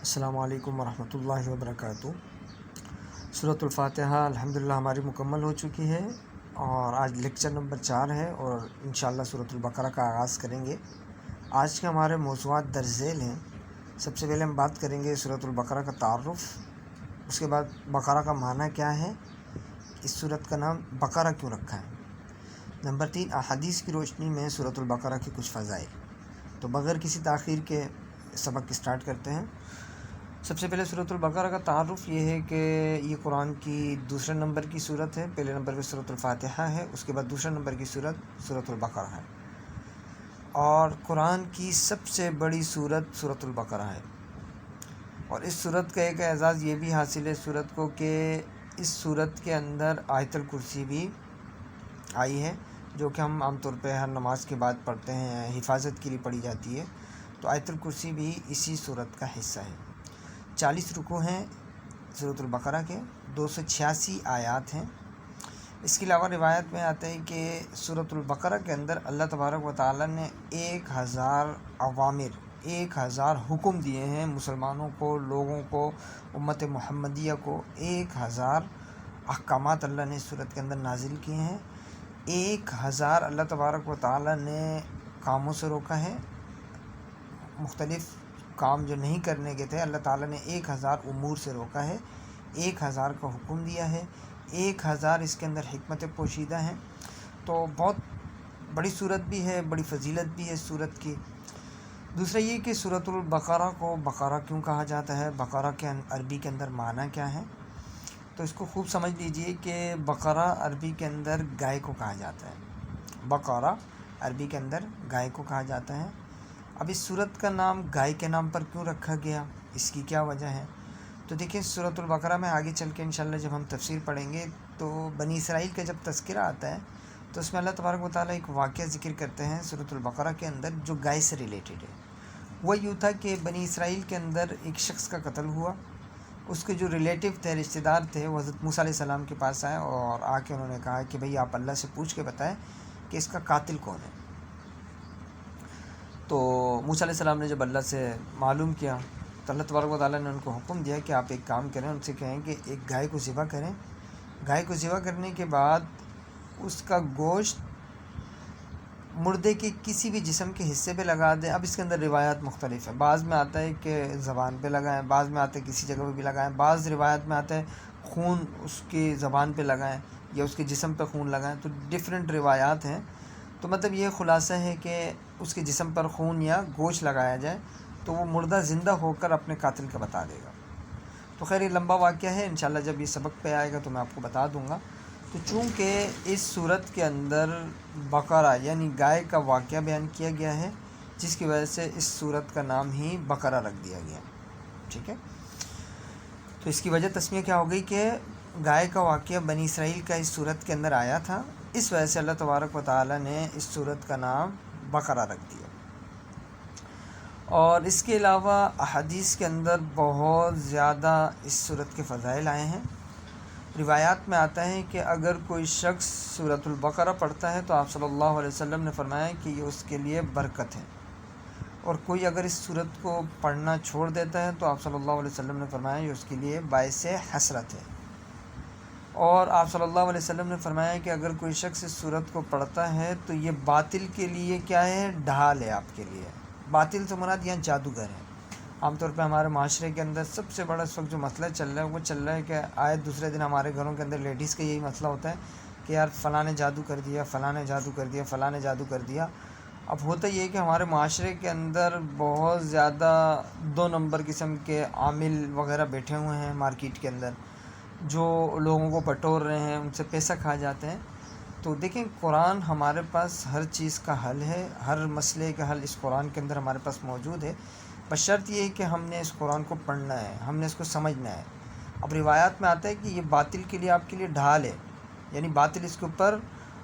السلام علیکم ورحمۃ اللہ وبرکاتہ۔ سورۃ الفاتحہ الحمدللہ ہماری مکمل ہو چکی ہے اور آج لیکچر نمبر 4 ہے اور انشاءاللہ سورۃ البقرہ کا آغاز کریں گے۔ آج کے ہمارے موضوعات درج ذیل ہیں۔ سب سے پہلے ہم بات کریں گے سورۃ البقرہ کا تعارف، اس کے بعد بقرہ کا معنی کیا ہے، اس سورت کا نام بقرہ کیوں رکھا ہے۔ نمبر 3 احادیث کی روشنی میں سورۃ البقرہ کے کچھ فضائل۔ تو بغیر کسی تاخیر کے سبق اسٹارٹ کرتے ہیں۔ سب سے پہلے سورۃ البقرہ کا تعارف یہ ہے کہ یہ قرآن کی دوسرے نمبر کی سورت ہے۔ پہلے نمبر پہ سورۃ الفاتحہ ہے، اس کے بعد دوسرے نمبر کی سورت سورۃ البقرہ ہے، اور قرآن کی سب سے بڑی سورت سورۃ البقرہ ہے۔ اور اس سورت کا ایک اعزاز یہ بھی حاصل ہے سورت کو کہ اس سورت کے اندر آیت الکرسی بھی آئی ہے، جو کہ ہم عام طور پہ ہر نماز کے بعد پڑھتے ہیں، حفاظت کے لیے پڑھی جاتی ہے۔ تو آیت الکرسی بھی اسی سورت کا حصہ ہے۔ 40 رکوع ہیں سورۃ البقرہ کے، 286 آیات ہیں۔ اس کے علاوہ روایت میں آتا ہے کہ سورۃ البقرہ کے اندر اللہ تبارک و تعالیٰ نے 1000 اوامر، 1000 حکم دیے ہیں مسلمانوں کو، لوگوں کو، امت محمدیہ کو 1000 احکامات اللہ نے اس سورت کے اندر نازل کیے ہیں۔ 1000 اللہ تبارک و تعالیٰ نے کاموں سے روکا ہے، مختلف کام جو نہیں کرنے کے تھے اللہ تعالیٰ نے 1000 امور سے روکا ہے، 1000 کا حکم دیا ہے، 1000 اس کے اندر حکمت پوشیدہ ہیں۔ تو بہت بڑی صورت بھی ہے، بڑی فضیلت بھی ہے اس صورت کی۔ دوسرا یہ کہ سورۃ البقرہ کو بقرہ کیوں کہا جاتا ہے، بقرہ کے عربی کے اندر معنی کیا ہے، تو اس کو خوب سمجھ لیجئے کہ بقرہ عربی کے اندر گائے کو کہا جاتا ہے۔ بقرہ عربی کے اندر گائے کو کہا جاتا ہے۔ اب اس سورت کا نام گائے کے نام پر کیوں رکھا گیا، اس کی کیا وجہ ہے، تو دیکھیں سورۃ البقرہ میں آگے چل کے انشاءاللہ جب ہم تفسیر پڑھیں گے تو بنی اسرائیل کا جب تذکرہ آتا ہے تو اس میں اللہ تبارک و تعالیٰ ایک واقعہ ذکر کرتے ہیں سورۃ البقرہ کے اندر جو گائے سے ریلیٹڈ ہے۔ وہ یوں تھا کہ بنی اسرائیل کے اندر ایک شخص کا قتل ہوا، اس کے جو ریلیٹیو تھے، رشتہ دار تھے، وہ حضرت موسیٰ علیہ السلام کے پاس آئے اور آ کے انہوں نے کہا کہ بھئی آپ اللہ سے پوچھ کے بتائیں کہ اس کا قاتل کون ہے۔ تو موسیٰ علیہ السلام نے جب اللہ سے معلوم کیا تو اللہ تبارک و تعالیٰ نے ان کو حکم دیا کہ آپ ایک کام کریں، ان سے کہیں کہ ایک گائے کو ذبح کریں، گائے کو ذبح کرنے کے بعد اس کا گوشت مردے کے کسی بھی جسم کے حصے پہ لگا دیں۔ اب اس کے اندر روایات مختلف ہیں، بعض میں آتا ہے کہ زبان پہ لگائیں، بعض میں آتا ہے کسی جگہ پہ بھی لگائیں، بعض روایات میں آتا ہے خون اس کی زبان پہ لگائیں یا اس کے جسم پہ خون لگائیں، تو ڈیفرنٹ روایات ہیں۔ تو مطلب یہ خلاصہ ہے کہ اس کے جسم پر خون یا گوشت لگایا جائے تو وہ مردہ زندہ ہو کر اپنے قاتل کا بتا دے گا۔ تو خیر یہ لمبا واقعہ ہے، انشاءاللہ جب یہ سبق پہ آئے گا تو میں آپ کو بتا دوں گا۔ تو چونکہ اس صورت کے اندر بقرہ یعنی گائے کا واقعہ بیان کیا گیا ہے، جس کی وجہ سے اس صورت کا نام ہی بقرہ رکھ دیا گیا، ٹھیک ہے۔ تو اس کی وجہ تسمیہ کیا ہو گئی کہ گائے کا واقعہ بنی اسرائیل کا اس صورت کے اندر آیا تھا، اس وجہ سے اللہ تبارک و تعالیٰ نے اس صورت کا نام بقرہ رکھ دیا۔ اور اس کے علاوہ احادیث کے اندر بہت زیادہ اس صورت کے فضائل آئے ہیں۔ روایات میں آتا ہے کہ اگر کوئی شخص سورۃ البقرہ پڑھتا ہے تو آپ صلی اللہ علیہ وسلم نے فرمایا کہ یہ اس کے لیے برکت ہے، اور کوئی اگر اس سورت کو پڑھنا چھوڑ دیتا ہے تو آپ صلی اللہ علیہ وسلم نے فرمایا یہ اس کے لیے باعث حسرت ہے۔ اور آپ صلی اللہ علیہ وسلم نے فرمایا کہ اگر کوئی شخص اس سورت کو پڑھتا ہے تو یہ باطل کے لیے کیا ہے، ڈھال ہے آپ کے لیے۔ باطل سے مراد یہاں جادوگر ہے۔ عام طور پہ ہمارے معاشرے کے اندر سب سے بڑا اس وقت جو مسئلہ چل رہا ہے وہ چل رہا ہے کہ آئے دوسرے دن ہمارے گھروں کے اندر لیڈیز کا یہی مسئلہ ہوتا ہے کہ یار فلاں نے جادو کر دیا، فلاں نے جادو کر دیا، فلاں نے جادو کر دیا۔ اب ہوتا یہ ہے کہ ہمارے معاشرے کے اندر بہت زیادہ 2 نمبر قسم کے عامل وغیرہ بیٹھے ہوئے ہیں مارکیٹ کے اندر، جو لوگوں کو بٹور رہے ہیں، ان سے پیسہ کھا جاتے ہیں۔ تو دیکھیں قرآن ہمارے پاس ہر چیز کا حل ہے، ہر مسئلے کا حل اس قرآن کے اندر ہمارے پاس موجود ہے، بس شرط یہ ہے کہ ہم نے اس قرآن کو پڑھنا ہے، ہم نے اس کو سمجھنا ہے۔ اب روایات میں آتا ہے کہ یہ باطل کے لیے آپ کے لیے ڈھال ہے، یعنی باطل اس کے اوپر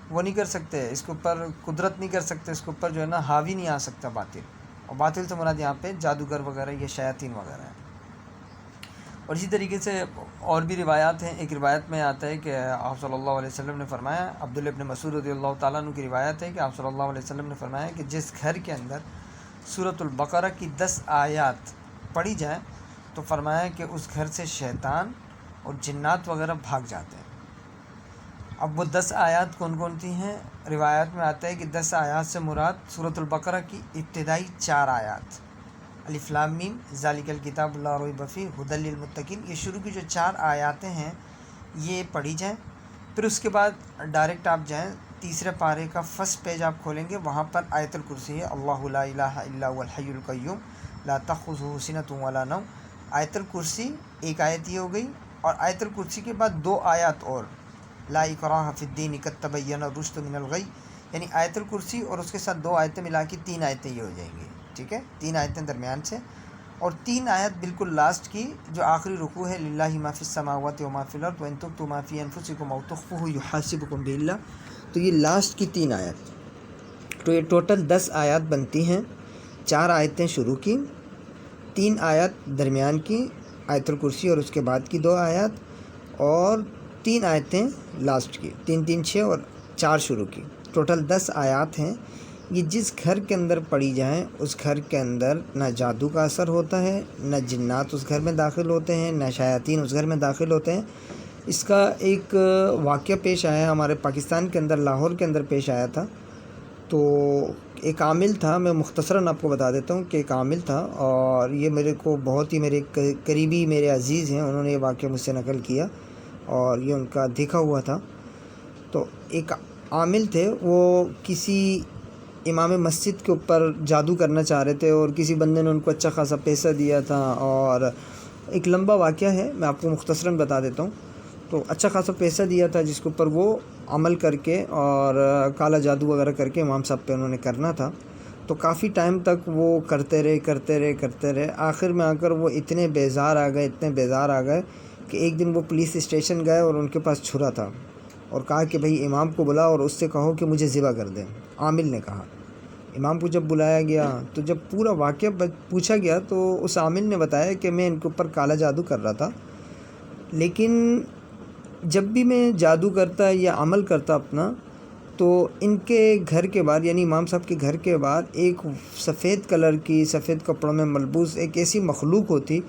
وہ نہیں کر سکتے، اس کے اوپر قدرت نہیں کر سکتے، اس کے اوپر جو ہے نا حاوی نہیں آ سکتا باطل۔ اور باطل سے مراد یہاں پہ جادوگر وغیرہ یا شیاطین وغیرہ ہیں۔ اور اسی طریقے سے اور بھی روایات ہیں۔ ایک روایت میں آتا ہے کہ آپ صلی اللہ علیہ وسلم نے فرمایا، عبداللہ ابن مسعود رضی اللہ تعالیٰ عنہ کی روایت ہے کہ آپ صلی اللہ علیہ وسلم نے فرمایا کہ جس گھر کے اندر سورۃ البقرہ کی 10 آیات پڑھی جائیں تو فرمایا کہ اس گھر سے شیطان اور جنات وغیرہ بھاگ جاتے ہیں۔ اب وہ 10 آیات کون کون سی ہیں؟ روایات میں آتا ہے کہ 10 آیات سے مراد سورۃ البقرہ کی ابتدائی 4 آیات، الف لام میم ذالک الکتاب لا ریب فیہ ھدی للمتقین، یہ شروع کی جو 4 آیاتیں ہیں یہ پڑھی جائیں۔ پھر اس کے بعد ڈائریکٹ آپ جائیں تیسرے پارے کا فرسٹ پیج آپ کھولیں گے، وہاں پر آیت الکرسی ہے، اللہ لا الہ الا هو الحی القیوم لا تأخذہ سنۃ ولا نوم۔ آیت الکرسی ایک آیت یہ ہو گئی، اور آیت الکرسی کے بعد 2 آیات اور، لا اکراہ فی الدین قد تبین الرشد من الغی، یعنی آیت الکرسی اور اس کے ساتھ 2 آیتیں ملا کے 3 آیتیں یہ ہو جائیں گی، ٹھیک ہے، 3 آیتیں درمیان سے، اور 3 آیت بالکل لاسٹ کی جو آخری رکوع ہے، للہ ما فی السماوات و ما فی الارض وان تبدوا ما فی انفسکم او تخفوہ یحاسبکم بہ اللہ، تو یہ لاسٹ کی 3 آیت، تو یہ ٹوٹل 10 آیات بنتی ہیں، 4 آیتیں شروع کی، 3 آیات درمیان کی آیت الکرسی اور اس کے بعد کی 2 آیات، اور 3 آیتیں لاسٹ کی، 3 3 6 اور 4 شروع کی، ٹوٹل 10 آیات ہیں۔ یہ جس گھر کے اندر پڑھی جائیں اس گھر کے اندر نہ جادو کا اثر ہوتا ہے، نہ جنات اس گھر میں داخل ہوتے ہیں، نہ شیاطین اس گھر میں داخل ہوتے ہیں۔ اس کا ایک واقعہ پیش آیا ہے ہمارے پاکستان کے اندر، لاہور کے اندر پیش آیا تھا۔ تو ایک عامل تھا، میں مختصراً آپ کو بتا دیتا ہوں کہ ایک عامل تھا، اور یہ میرے کو بہت ہی میرے قریبی میرے عزیز ہیں، انہوں نے یہ واقعہ مجھ سے نقل کیا اور یہ ان کا دیکھا ہوا تھا۔ تو ایک عامل تھے، وہ کسی امام مسجد کے اوپر جادو کرنا چاہ رہے تھے، اور کسی بندے نے ان کو اچھا خاصا پیسہ دیا تھا، اور ایک لمبا واقعہ ہے، میں آپ کو مختصراً بتا دیتا ہوں۔ تو اچھا خاصا پیسہ دیا تھا جس کے اوپر وہ عمل کر کے اور کالا جادو وغیرہ کر کے امام صاحب پہ انہوں نے کرنا تھا۔ تو کافی ٹائم تک وہ کرتے رہے، آخر میں آ کر وہ اتنے بیزار آ گئے کہ ایک دن وہ پولیس اسٹیشن گئے اور ان کے پاس چھرا تھا، اور کہا کہ بھئی امام کو بلا اور اس سے کہو کہ مجھے ذبح کر دیں۔ عامل نے کہا۔ امام کو جب بلایا گیا تو جب پورا واقعہ پوچھا گیا تو اس عامل نے بتایا کہ میں ان کے اوپر کالا جادو کر رہا تھا، لیکن جب بھی میں جادو کرتا یا عمل کرتا اپنا، تو ان کے گھر کے باہر، یعنی امام صاحب کے گھر کے باہر، ایک سفید کلر کی، سفید کپڑوں میں ملبوس ایک ایسی مخلوق ہوتی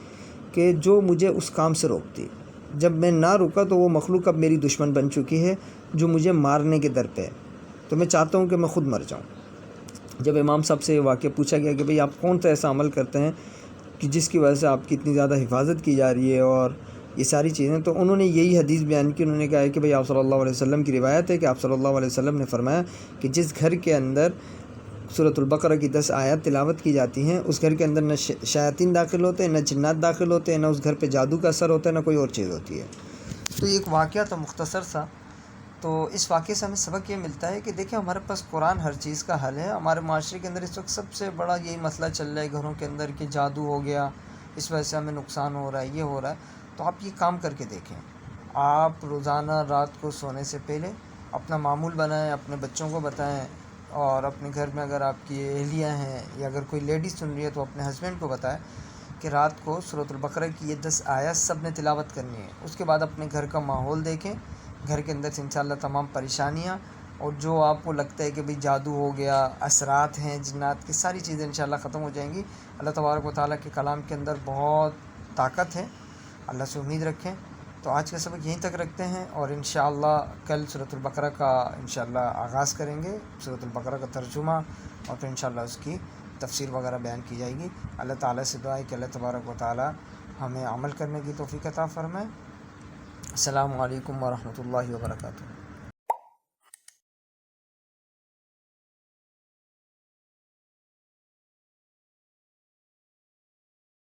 کہ جو مجھے اس کام سے روکتی۔ جب میں نہ رکا تو وہ مخلوق اب میری دشمن بن چکی ہے، جو مجھے مارنے کے در پہ ہے، تو میں چاہتا ہوں کہ میں خود مر جاؤں۔ جب امام صاحب سے یہ واقعہ پوچھا گیا کہ بھئی آپ کون سا ایسا عمل کرتے ہیں کہ جس کی وجہ سے آپ کی اتنی زیادہ حفاظت کی جا رہی ہے اور یہ ساری چیزیں، تو انہوں نے یہی حدیث بیان کی۔ انہوں نے کہا ہے کہ بھئی آپ صلی اللہ علیہ وسلم کی روایت ہے کہ آپ صلی اللہ علیہ وسلم نے فرمایا کہ جس گھر کے اندر سورۃ البقرہ کی 10 آیات تلاوت کی جاتی ہیں، اس گھر کے اندر نہ شیاطین داخل ہوتے ہیں، نہ جنات داخل ہوتے ہیں، نہ اس گھر پہ جادو کا اثر ہوتا ہے، نہ کوئی اور چیز ہوتی ہے۔ تو یہ ایک واقعہ تھا مختصر سا۔ تو اس واقعے سے ہمیں سبق یہ ملتا ہے کہ دیکھیں ہمارے پاس قرآن ہر چیز کا حل ہے۔ ہمارے معاشرے کے اندر اس وقت سب سے بڑا یہی مسئلہ چل رہا ہے گھروں کے اندر کہ جادو ہو گیا، اس وجہ سے ہمیں نقصان ہو رہا ہے، یہ ہو رہا ہے۔ تو آپ یہ کام کر کے دیکھیں، آپ روزانہ رات کو سونے سے پہلے اپنا معمول بنائیں، اپنے بچوں کو بتائیں، اور اپنے گھر میں اگر آپ کی اہلیہ ہیں یا اگر کوئی لیڈیز سن رہی ہے تو اپنے ہسبینڈ کو بتائیں کہ رات کو سورۃ البقرہ کی یہ 10 آیات سب نے تلاوت کرنی ہے۔ اس کے بعد اپنے گھر کا ماحول دیکھیں، گھر کے اندر سے انشاءاللہ تمام پریشانیاں اور جو آپ کو لگتا ہے کہ بھئی جادو ہو گیا، اثرات ہیں جنات کی، ساری چیزیں انشاءاللہ ختم ہو جائیں گی۔ اللہ تبارک و تعالیٰ کے کلام کے اندر بہت طاقت ہے، اللہ سے امید رکھیں۔ تو آج کا سبق یہیں تک رکھتے ہیں، اور انشاءاللہ کل سورۃ البقرہ کا انشاءاللہ آغاز کریں گے، سورۃ البقرہ کا ترجمہ، اور پھر انشاءاللہ اس کی تفسیر وغیرہ بیان کی جائے گی۔ اللہ تعالیٰ سے دعا ہے کہ اللہ تبارک و تعالیٰ ہمیں عمل کرنے کی توفیق عطا فرمائے۔ السلام علیکم ورحمۃ اللہ وبرکاتہ۔